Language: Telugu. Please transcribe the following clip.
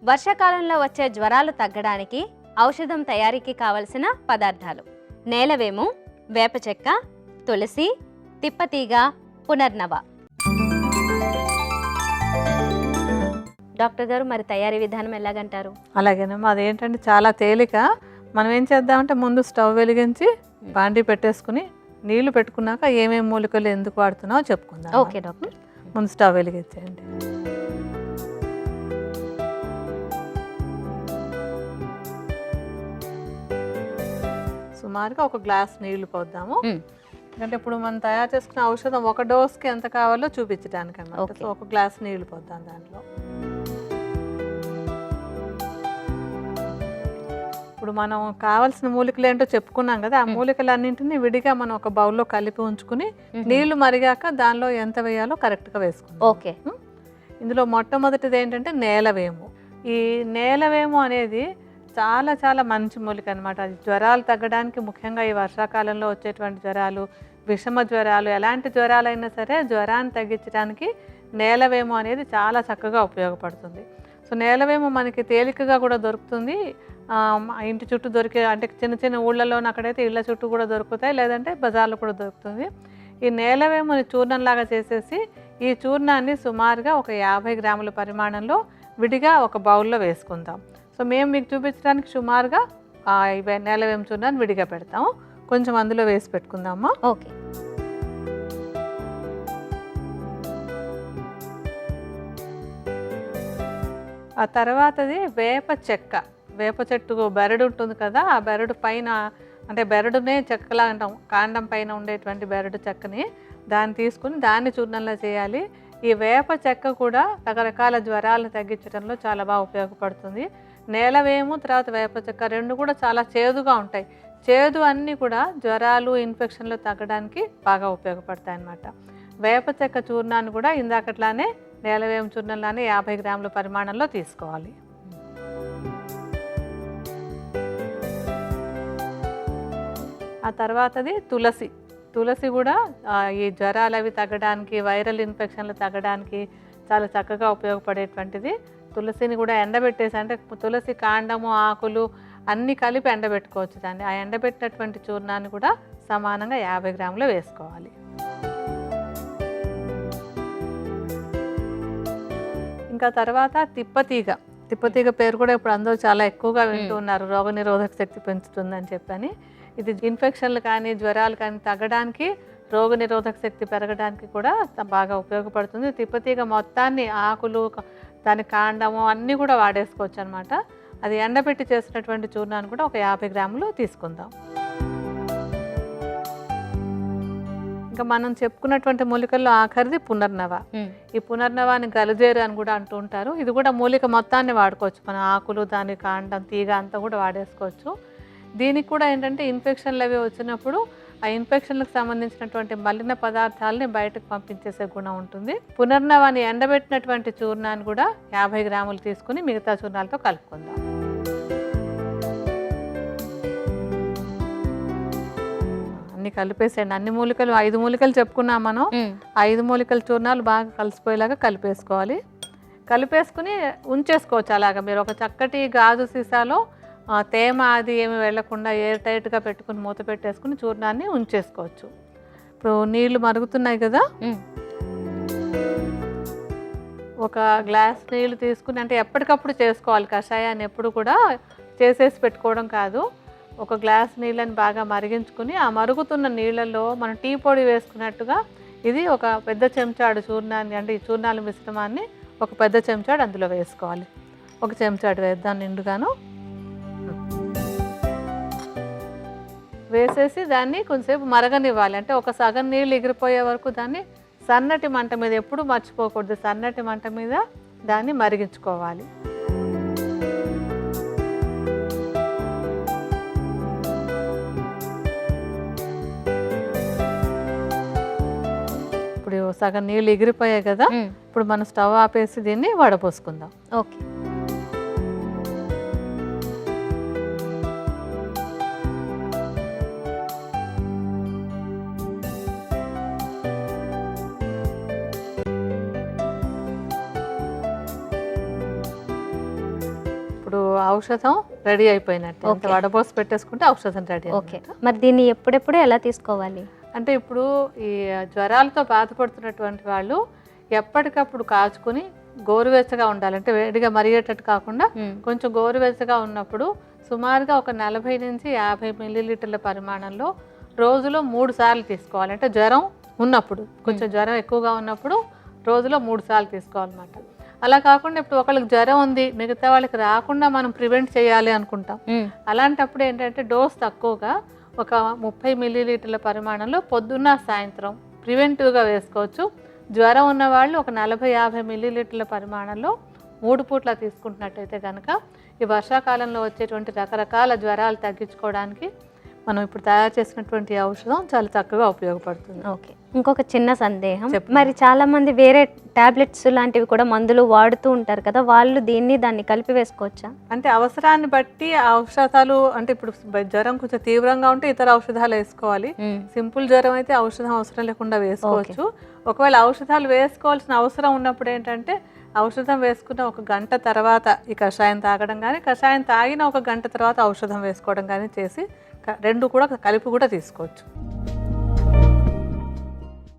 వర్షాకాలంలో వచ్చే జ్వరాలు తగ్గడానికి ఔషధం తయారీకి కావలసిన పదార్థాలు: నేలవేము, వేప చెక్క, తులసి, తిప్పతీగ, పునర్నవ. డాక్టర్ గారు, మరి తయారీ విధానం ఎలాగంటారు? అలాగేనమ్మా, అదేంటంటే చాలా తేలిక. మనం ఏం చేద్దామంటే ముందు స్టవ్ వెలిగించి బాండీ పెట్టేసుకుని నీళ్లు పెట్టుకున్నాక ఏమేమి మూలికలు ఎందుకు వాడుతున్నావో చెప్పుకుందాం. Okay doctor. ముందు స్టవ్ వెలిగించేయండి. సుమారుగా ఒక గ్లాస్ నీళ్లు పోద్దాము. ఎందుకంటే ఇప్పుడు మనం తయారు చేసుకున్న ఔషధం ఒక డోస్కి ఎంత కావాలో చూపించడానికి అన్నమాట. సో ఒక గ్లాస్ నీళ్లు పోద్దాం దాంట్లో. ఇప్పుడు మనం కావాల్సిన మూలికలు ఏంటో చెప్పుకున్నాం కదా, ఆ మూలికలన్నింటినీ విడిగా మనం ఒక బౌల్లో కలిపి ఉంచుకుని నీళ్లు మరిగాక దానిలో ఎంత వేయాలో కరెక్ట్గా వేసుకుందాం. ఓకే. ఇందులో మొట్టమొదటిది ఏంటంటే నేలవేము. ఈ నేలవేము అనేది చాలా చాలా మంచి మూలిక అనమాట. అది జ్వరాలు తగ్గడానికి, ముఖ్యంగా ఈ వర్షాకాలంలో వచ్చేటువంటి జ్వరాలు, విషమ జ్వరాలు, ఎలాంటి జ్వరాలైనా సరే జ్వరాన్ని తగ్గించడానికి నేలవేము అనేది చాలా చక్కగా ఉపయోగపడుతుంది. సో నేలవేము మనకి తేలికగా కూడా దొరుకుతుంది. ఇంటి చుట్టూ దొరికే, అంటే చిన్న చిన్న ఊళ్ళలో అక్కడైతే ఇళ్ళ చుట్టూ కూడా దొరుకుతాయి, లేదంటే బజార్లో కూడా దొరుకుతుంది. ఈ నేలవేముని చూర్ణంలాగా చేసేసి ఈ చూర్ణాన్ని సుమారుగా ఒక 50 గ్రాముల పరిమాణంలో విడిగా ఒక బౌల్లో వేసుకుందాం. సో మేము మీకు చూపించడానికి సుమారుగా నేలవేము చూర్ణాన్ని విడిగా పెడతాము. కొంచెం అందులో వేసి పెట్టుకుందామా. ఓకే. ఆ తర్వాతది వేప చెక్క. వేప చెట్టు బెరడు ఉంటుంది కదా, ఆ బెరడు పైన, అంటే బెరడునే చెక్కలా అంటాం, కాండం పైన ఉండేటువంటి బెరడు చెక్కని దాన్ని తీసుకుని దాన్ని చూర్ణంలో చేయాలి. ఈ వేప చెక్క కూడా రకరకాల జ్వరాలను తగ్గించడంలో చాలా బాగా ఉపయోగపడుతుంది. నేలవేము తర్వాత వేప చెక్క రెండు కూడా చాలా చేదుగా ఉంటాయి. చేదు అన్నీ కూడా జ్వరాలు, ఇన్ఫెక్షన్లు తగ్గడానికి బాగా ఉపయోగపడతాయి అన్నమాట. వేప చెక్క చూర్ణాన్ని కూడా ఇందాకట్లానే నేలవేము చూర్ణంలానే 50 గ్రాముల పరిమాణంలో తీసుకోవాలి. ఆ తర్వాతది తులసి. తులసి కూడా ఈ జ్వరాలు అవి తగ్గడానికి, వైరల్ ఇన్ఫెక్షన్లు తగ్గడానికి చాలా చక్కగా ఉపయోగపడేటువంటిది. తులసిని కూడా ఎండబెట్టేసి, అంటే తులసి కాండము, ఆకులు అన్నీ కలిపి ఎండబెట్టుకోవచ్చు దాన్ని. ఆ ఎండబెట్టినటువంటి చూర్ణాన్ని కూడా సమానంగా 50 గ్రాములు వేసుకోవాలి. ఇంకా తర్వాత తిప్పతీగ. తిప్పతీగ పేరు కూడా ఇప్పుడు అందరూ చాలా ఎక్కువగా వింటూ ఉన్నారు, రోగనిరోధక శక్తి పెంచుతుందని చెప్పని. ఇది ఇన్ఫెక్షన్లు కానీ జ్వరాలు కానీ తగ్గడానికి, రోగనిరోధక శక్తి పెరగడానికి కూడా బాగా ఉపయోగపడుతుంది. తిప్పతీగ మొత్తాన్ని, ఆకులు, దాని కాండము అన్నీ కూడా వాడేసుకోవచ్చు అనమాట. అది ఎండబెట్టి చేసినటువంటి చూర్ణాన్ని కూడా ఒక 50 గ్రాములు తీసుకుందాం. ఇంకా మనం చెప్పుకున్నటువంటి మూలికల్లో ఆఖరిది పునర్నవ. ఈ పునర్నవాన్ని గలజేరు అని కూడా అంటూ ఉంటారు. ఇది కూడా మూలిక మొత్తాన్ని వాడుకోవచ్చు. మన ఆకులు, దాని కాండం, తీగ అంతా కూడా వాడేసుకోవచ్చు. దీనికి కూడా ఏంటంటే ఇన్ఫెక్షన్లు అవి వచ్చినప్పుడు ఆ ఇన్ఫెక్షన్లకు సంబంధించినటువంటి మలిన పదార్థాలని బయటకు పంపించేసే గుణం ఉంటుంది. పునర్నవాన్ని ఎండబెట్టినటువంటి చూర్ణాన్ని కూడా 50 గ్రాములు తీసుకుని మిగతా చూర్ణాలతో కలుపుకుందాం. అన్ని కలిపేసేయండి. అన్ని మూలికలు 5 మూలికలు చెప్పుకున్నాం మనం. 5 మూలికల చూర్ణాలు బాగా కలిసిపోయేలాగా కలిపేసుకోవాలి. కలిపేసుకుని ఉంచేసుకోవచ్చు అలాగా. మీరు ఒక చక్కటి గాజు సీసాలో తేమ అది ఏమి వెళ్లకుండా ఎయిర్ టైట్గా పెట్టుకుని మూత పెట్టేసుకుని చూర్ణాన్ని ఉంచేసుకోవచ్చు. ఇప్పుడు నీళ్లు మరుగుతున్నాయి కదా, ఒక గ్లాస్ నీళ్లు తీసుకుని, అంటే ఎప్పటికప్పుడు చేసుకోవాలి కషాయాన్ని, ఎప్పుడు కూడా చేసేసి పెట్టుకోవడం కాదు. ఒక గ్లాస్ నీళ్ళని బాగా మరిగించుకుని ఆ మరుగుతున్న నీళ్ళల్లో మనం టీ పొడి వేసుకున్నట్టుగా ఇది ఒక పెద్ద చెంచాడు చూర్ణాన్ని, అంటే ఈ చూర్ణాల మిశ్రమాన్ని ఒక పెద్ద చెంచాడు అందులో వేసుకోవాలి. ఒక చెంచాడు వేద్దాం నిండుగాను. వేసేసి దాన్ని కొంచెంసేపు మరగనివ్వాలి. అంటే ఒక సగం నీళ్ళు ఎగిరిపోయే వరకు దాన్ని సన్నటి మంట మీద, ఎప్పుడు మర్చిపోకూడదు, సన్నటి మంట మీద దాన్ని మరిగించుకోవాలి. ఇప్పుడు సగం నీళ్ళు ఎగిరిపోయాయి కదా, ఇప్పుడు మనం స్టవ్ ఆపేసి దీన్ని వడపోసుకుందాం. ఓకే. ఇప్పుడు ఔషధం రెడీ అయిపోయినట్టు. అంత వడబోసి పెట్టేసుకుంటే ఔషధం రెడీ. ఓకే, మరి దీన్ని ఎప్పుడెప్పుడు ఎలా తీసుకోవాలి? అంటే ఇప్పుడు ఈ జ్వరాలతో బాధపడుతున్నటువంటి వాళ్ళు ఎప్పటికప్పుడు కాచుకుని గోరువెచ్చగా ఉండాలి. అంటే వేడిగా మరిగేటట్టు కాకుండా కొంచెం గోరువెచ్చగా ఉన్నప్పుడు సుమారుగా ఒక 40 నుంచి 50 మిల్లీలీటర్ల పరిమాణంలో రోజులో 3 సార్లు తీసుకోవాలి. అంటే జ్వరం ఉన్నప్పుడు, కొంచెం జ్వరం ఎక్కువగా ఉన్నప్పుడు రోజులో 3 సార్లు తీసుకోవాలన్నమాట. అలా కాకుండా ఇప్పుడు ఒకళ్ళకి జ్వరం ఉంది, మిగతా వాళ్ళకి రాకుండా మనం ప్రివెంట్ చేయాలి అనుకుంటాం. అలాంటప్పుడు ఏంటంటే డోస్ తక్కువగా ఒక 30 మిల్లీలీటర్ల పరిమాణంలో పొద్దున్న సాయంత్రం ప్రివెంటివ్గా వేసుకోవచ్చు. జ్వరం ఉన్న వాళ్ళు ఒక 40-50 మిల్లీలీటర్ల పరిమాణంలో 3 పూట్ల తీసుకుంటున్నట్టయితే కనుక ఈ వర్షాకాలంలో వచ్చేటువంటి రకరకాల జ్వరాలు తగ్గించుకోవడానికి మనం ఇప్పుడు తయారు చేసినటువంటి ఔషధం చాలా చక్కగా ఉపయోగపడుతుంది. ఓకే, ఇంకొక చిన్న సందేహం, మరి చాలా మంది వేరే టాబ్లెట్స్ లాంటివి కూడా మందులు వాడుతూ ఉంటారు కదా, వాళ్ళు దాన్ని కలిపి వేసుకోవచ్చా? అంటే అవసరాన్ని బట్టి ఔషధాలు, అంటే ఇప్పుడు జ్వరం కొంచెం తీవ్రంగా ఉంటే ఇతర ఔషధాలు వేసుకోవాలి. సింపుల్ జ్వరం అయితే ఔషధం అవసరం లేకుండా వేసుకోవచ్చు. ఒకవేళ ఔషధాలు వేసుకోవాల్సిన అవసరం ఉన్నప్పుడు ఏంటంటే ఔషధం వేసుకున్న 1 గంట తర్వాత ఈ కషాయం తాగడం కానీ, కషాయం తాగిన 1 గంట తర్వాత ఔషధం వేసుకోవడం కానీ చేసి 2 కూడా కలిపి కూడా తీసుకోవచ్చు.